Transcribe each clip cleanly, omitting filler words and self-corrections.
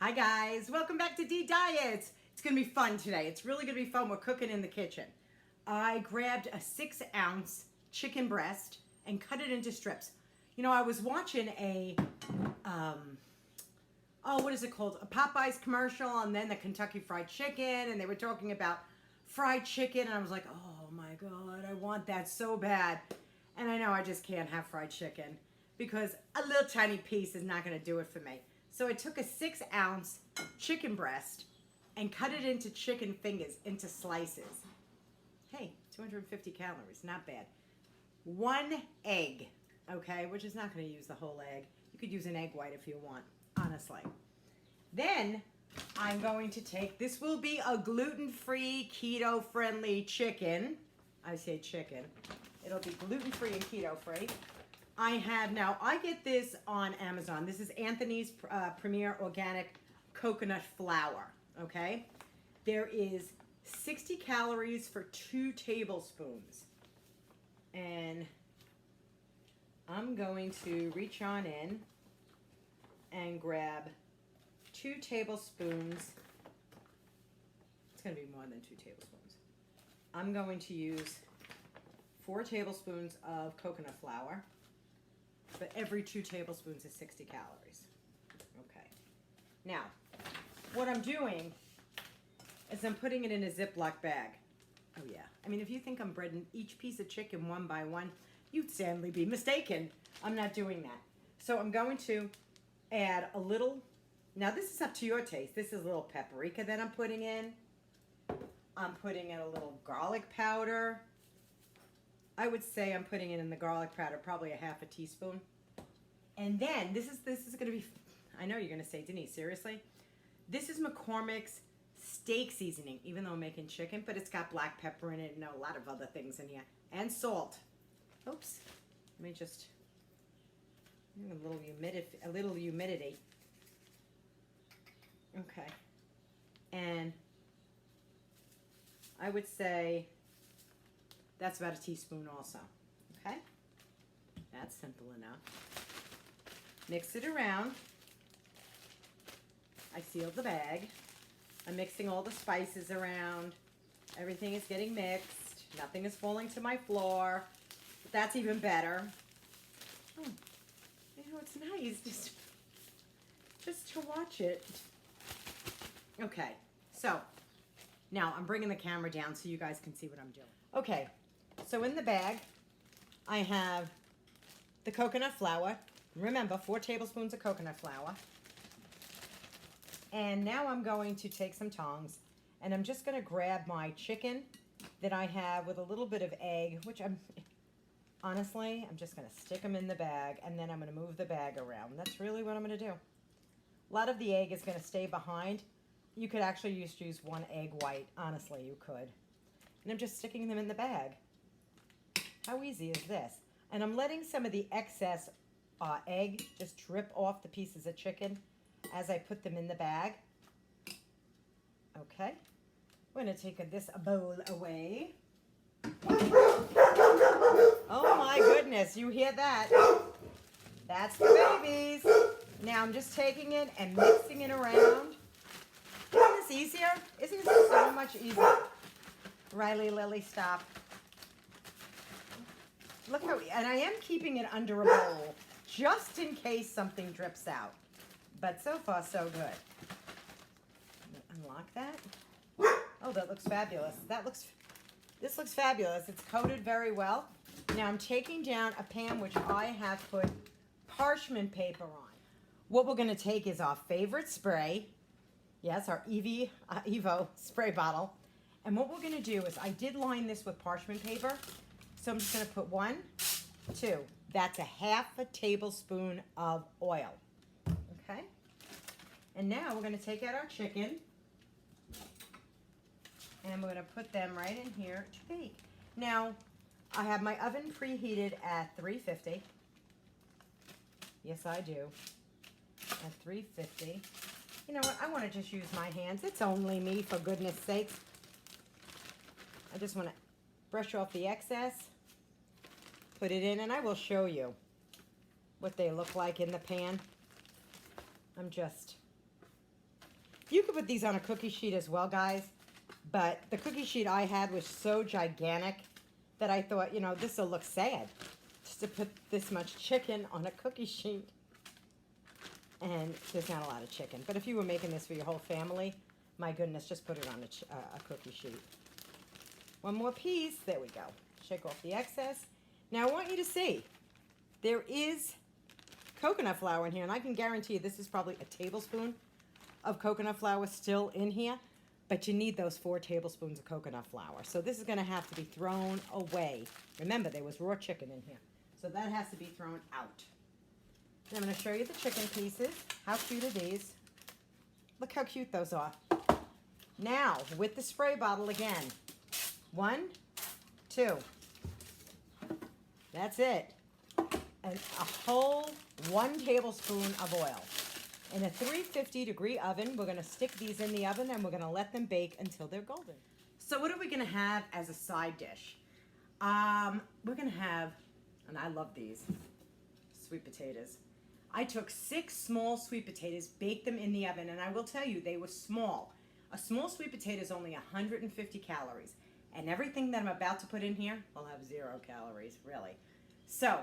Hi guys, welcome back to Deediets. It's gonna be fun today. It's really gonna be fun. We're cooking in the kitchen. I grabbed a 6-ounce chicken breast and cut it into strips. You know, I was watching a, what is it called? A Popeyes commercial, and then the Kentucky Fried Chicken, and they were talking about fried chicken, and I was like, oh my God, I want that so bad. And I know I just can't have fried chicken because a little tiny piece is not gonna do it for me. So I took a 6-ounce chicken breast and cut it into chicken fingers, into slices. Hey, 250 calories, not bad. 1 egg, okay, which is not going to use the whole egg. You could use an egg white if you want, honestly. Then I'm going to take, this will be a gluten-free, keto-friendly chicken. I say chicken. It'll be gluten-free and keto-free. I get this on Amazon. This is Anthony's Premier Organic Coconut Flour, okay? There is 60 calories for 2 tablespoons. And I'm going to reach on in and grab 2 tablespoons. It's going to be more than 2 tablespoons. I'm going to use 4 tablespoons of coconut flour. But every 2 tablespoons is 60 calories. Okay. Now, what I'm doing is I'm putting it in a Ziploc bag. Oh yeah. I mean, if you think I'm breading each piece of chicken one by one, you'd sadly be mistaken. I'm not doing that. So I'm going to add a little, now this is up to your taste. This is a little paprika that I'm putting in. I'm putting in a little garlic powder. I would say I'm putting in the garlic powder probably a half a teaspoon. And then this is going to be, I know you're going to say, Denise, seriously? This is McCormick's steak seasoning, even though I'm making chicken, but it's got black pepper in it and a lot of other things in here. And salt. Oops. Let me just, a little humidity. Okay. And I would say that's about a teaspoon also, okay? That's simple enough. Mix it around. I sealed the bag. I'm mixing all the spices around. Everything is getting mixed. Nothing is falling to my floor. But that's even better. Oh, you know, it's nice just to watch it. Okay, so now I'm bringing the camera down so you guys can see what I'm doing. Okay. So in the bag, I have the coconut flour. Remember, 4 tablespoons of coconut flour. And now I'm going to take some tongs, and I'm just going to grab my chicken that I have with a little bit of egg, which I'm just going to stick them in the bag, and then I'm going to move the bag around. That's really what I'm going to do. A lot of the egg is going to stay behind. You could actually use 1 egg white. Honestly, you could. And I'm just sticking them in the bag. How easy is this? And I'm letting some of the excess egg just drip off the pieces of chicken as I put them in the bag. Okay. We're going to take this bowl away. Oh my goodness, you hear that? That's the babies. Now I'm just taking it and mixing it around. Isn't this easier? Isn't this so much easier? Riley, Lily, stop. Look how, and I am keeping it under a bowl, just in case something drips out. But so far, so good. Unlock that. Oh, that looks fabulous. This looks fabulous. It's coated very well. Now I'm taking down a pan which I have put parchment paper on. What we're going to take is our favorite spray. Yes, our Evo spray bottle. And what we're going to do is, I did line this with parchment paper. So I'm just going to put 1, 2. That's a half a tablespoon of oil. Okay? And now we're going to take out our chicken. And we're going to put them right in here to bake. Now, I have my oven preheated at 350. Yes, I do. At 350. You know what? I want to just use my hands. It's only me, for goodness sakes. I just want to brush off the excess, put it in, and I will show you what they look like in the pan. I'm just You could put these on a cookie sheet as well, guys. But the cookie sheet I had was so gigantic that I thought, you know, this will look sad. Just to put this much chicken on a cookie sheet. And there's not a lot of chicken. But if you were making this for your whole family, my goodness, just put it on a cookie sheet. One more piece. There we go. Shake off the excess. Now I want you to see, there is coconut flour in here. And I can guarantee you this is probably a tablespoon of coconut flour still in here. But you need those 4 tablespoons of coconut flour. So this is going to have to be thrown away. Remember, there was raw chicken in here. So that has to be thrown out. And I'm going to show you the chicken pieces. How cute are these? Look how cute those are. Now, with the spray bottle again. 1, 2. That's it. And a whole 1 tablespoon of oil. In a 350-degree oven, we're going to stick these in the oven and we're going to let them bake until they're golden. So what are we going to have as a side dish? We're going to have, and I love these, sweet potatoes. I took 6 small sweet potatoes, baked them in the oven, and I will tell you, they were small. A small sweet potato is only 150 calories. And everything that I'm about to put in here will have 0 calories, really. So,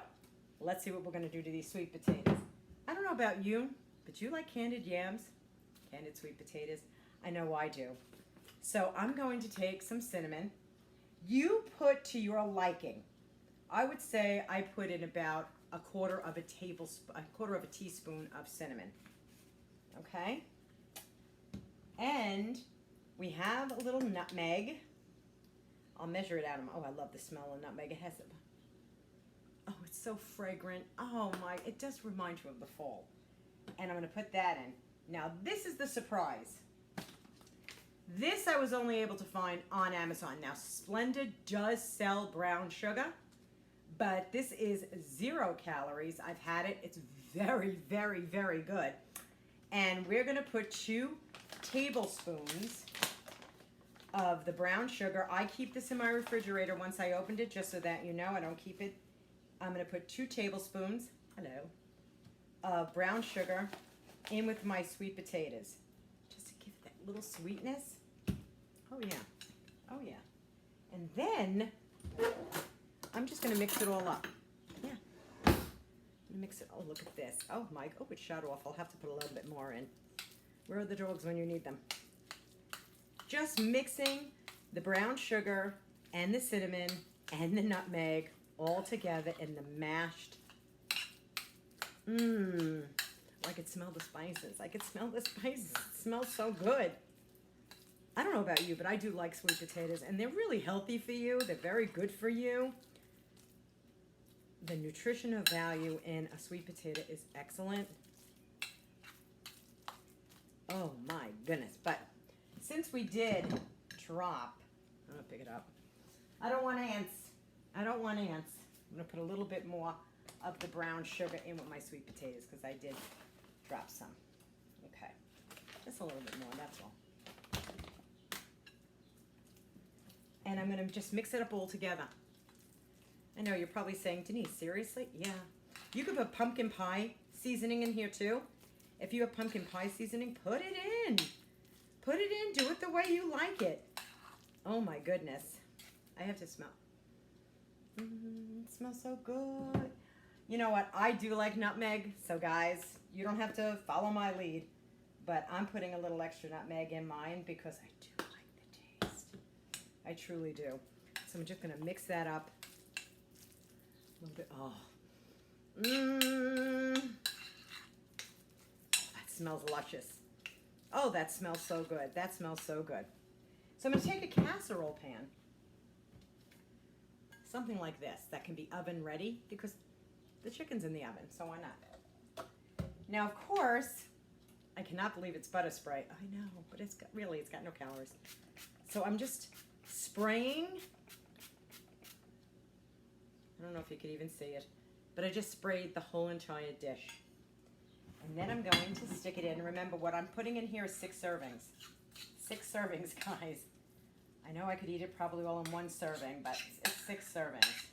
let's see what we're going to do to these sweet potatoes. I don't know about you, but you like candied yams, candied sweet potatoes. I know I do. So I'm going to take some cinnamon. You put to your liking. I would say I put in about a quarter of a teaspoon of cinnamon. Okay? And we have a little nutmeg. I'll measure it out. Oh, I love the smell of nutmeg. It has oh, it's so fragrant. Oh my, it does remind you of the fall. And I'm going to put that in. Now, this is the surprise. This I was only able to find on Amazon. Now, Splenda does sell brown sugar, but this is 0 calories. I've had it. It's very, very, very good. And we're going to put 2 tablespoons of the brown sugar. I keep this in my refrigerator once I opened it, just so that you know I don't keep it. I'm going to put 2 tablespoons, of brown sugar in with my sweet potatoes. Just to give it that little sweetness. Oh yeah. Oh yeah. And then I'm just going to mix it all up. Yeah. I'm going to mix it. Oh, look at this. Oh my, oh, it shut off. I'll have to put a little bit more in. Where are the dogs when you need them? Just mixing the brown sugar and the cinnamon and the nutmeg all together in the mashed. I could smell the spices. I could smell the spices. It smells so good. I don't know about you, but I do like sweet potatoes, and they're really healthy for you. They're very good for you. The nutritional value in a sweet potato is excellent. Oh my goodness. But since we did drop, I'm going to pick it up. I don't want ants. I don't want ants. I'm going to put a little bit more of the brown sugar in with my sweet potatoes because I did drop some. Okay. Just a little bit more, that's all. And I'm going to just mix it up all together. I know you're probably saying, Denise, seriously? Yeah. You could put pumpkin pie seasoning in here too. If you have pumpkin pie seasoning, put it in. Put it in. Do it the way you like it. Oh my goodness. I have to smell. It smells so good. You know what? I do like nutmeg. So guys, you don't have to follow my lead. But I'm putting a little extra nutmeg in mine because I do like the taste. I truly do. So I'm just going to mix that up. A little bit. Oh. That smells luscious. Oh, that smells so good. That smells so good. So I'm going to take a casserole pan. Something like this that can be oven ready because the chicken's in the oven, so why not? Now, of course, I cannot believe it's butter spray. I know, but it's got no calories. So I'm just spraying. I don't know if you could even see it, but I just sprayed the whole entire dish. And then I'm going to stick it in. Remember, what I'm putting in here is 6 servings. 6 servings, guys. I know I could eat it probably all in 1 serving, but it's 6 servings.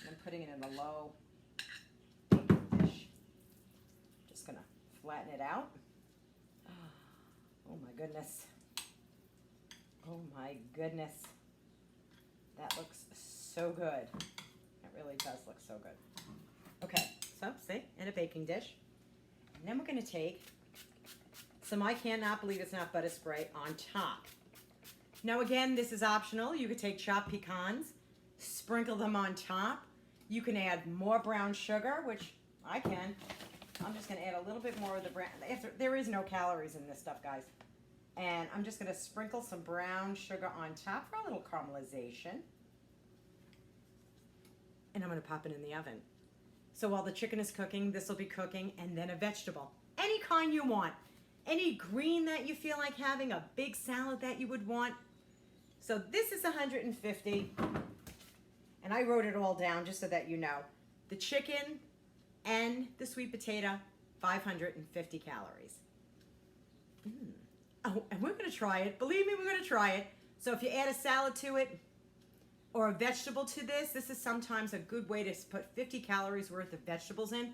And I'm putting it in a low dish. Just going to flatten it out. Oh my goodness. Oh my goodness. That looks so good. It really does look so good. Okay, so see, in a baking dish. And then we're going to take some I cannot believe it's not butter spray on top. Now again, this is optional. You could take chopped pecans, sprinkle them on top. You can add more brown sugar, which I can. I'm just going to add a little bit more of the brown. There is no calories in this stuff, guys. And I'm just going to sprinkle some brown sugar on top for a little caramelization. And I'm going to pop it in the oven. So while the chicken is cooking, this will be cooking, and then a vegetable. Any kind you want. Any green that you feel like having, a big salad that you would want. So this is 150. And I wrote it all down just so that you know. The chicken and the sweet potato, 550 calories. Oh, and we're going to try it. Believe me, we're going to try it. So if you add a salad to it or a vegetable to this is sometimes a good way to put 50 calories worth of vegetables in.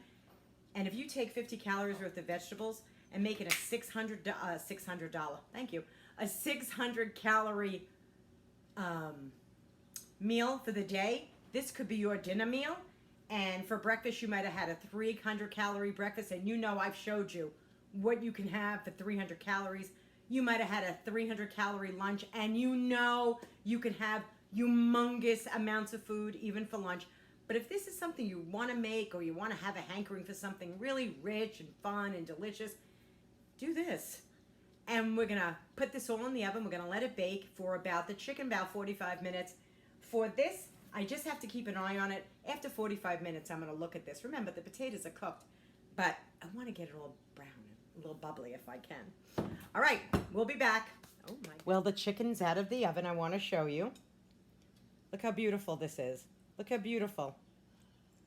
And if you take 50 calories worth of vegetables and make it a $600, thank you, a 600 calorie meal for the day, this could be your dinner meal. And for breakfast, you might have had a 300 calorie breakfast, and you know I've showed you what you can have for 300 calories. You might have had a 300 calorie lunch, and you know you can have humongous amounts of food even for lunch. But if this is something you want to make, or you want to have a hankering for something really rich and fun and delicious, do this. And we're going to put this all in the oven. We're going to let it bake for about 45 minutes. For this, I just have to keep an eye on it. After 45 minutes, I'm going to look at this. Remember, the potatoes are cooked, but I want to get it all brown, a little bubbly if I can. All right, we'll be back. Oh my! Well, the chicken's out of the oven. I want to show you. Look how beautiful this is. Look how beautiful.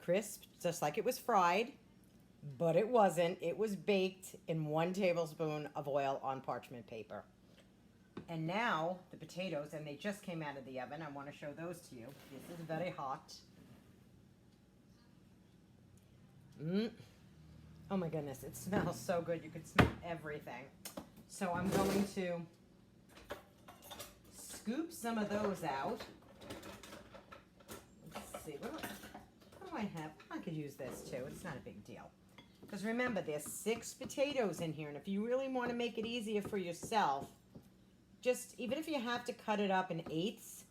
Crisp, just like it was fried, but it wasn't. It was baked in 1 tablespoon of oil on parchment paper. And now the potatoes, and they just came out of the oven. I want to show those to you. This is very hot. Oh my goodness, it smells so good. You could smell everything. So I'm going to scoop some of those out. Let's see, what do I have? I could use this too. It's not a big deal. Because remember, there's 6 potatoes in here, and if you really want to make it easier for yourself, just, even if you have to cut it up in 8ths,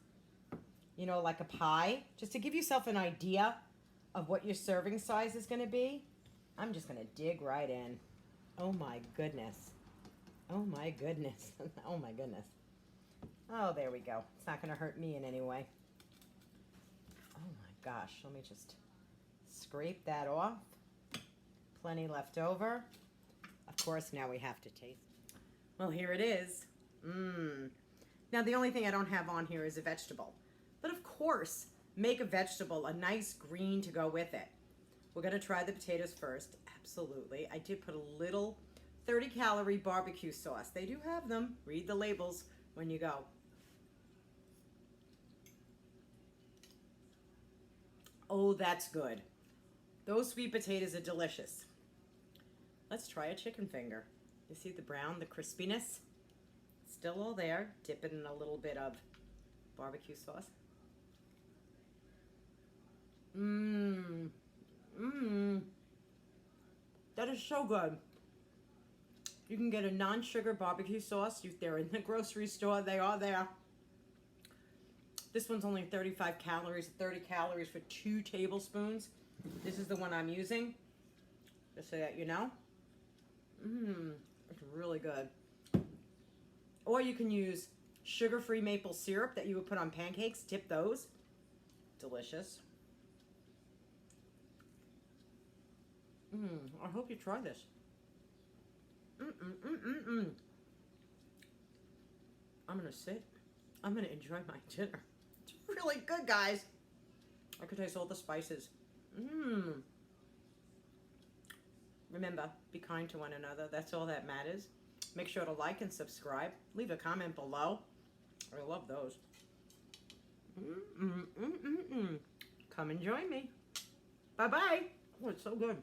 you know, like a pie, just to give yourself an idea of what your serving size is going to be, I'm just going to dig right in. Oh my goodness. Oh my goodness. Oh my goodness. Oh, there we go. It's not going to hurt me in any way. Oh my gosh. Let me just scrape that off. Plenty left over. Of course, now we have to taste. Well, here it is. Now, the only thing I don't have on here is a vegetable. But of course, make a vegetable, a nice green to go with it. We're going to try the potatoes first. Absolutely. I did put a little 30-calorie barbecue sauce. They do have them. Read the labels when you go. Oh, that's good. Those sweet potatoes are delicious. Let's try a chicken finger. You see the brown, the crispiness? Still all there. Dip it in a little bit of barbecue sauce. That is so good. You can get a non-sugar barbecue sauce. They're in the grocery store. They are there. This one's only 35 calories, 30 calories for 2 tablespoons. This is the one I'm using, just so that you know. It's really good. Or you can use sugar-free maple syrup that you would put on pancakes. Dip those. Delicious. I hope you try this. I'm going to sit. I'm going to enjoy my dinner. It's really good, guys. I could taste all the spices. Remember, be kind to one another. That's all that matters. Make sure to like and subscribe. Leave a comment below. I love those. Come and join me. Bye-bye. Oh, it's so good.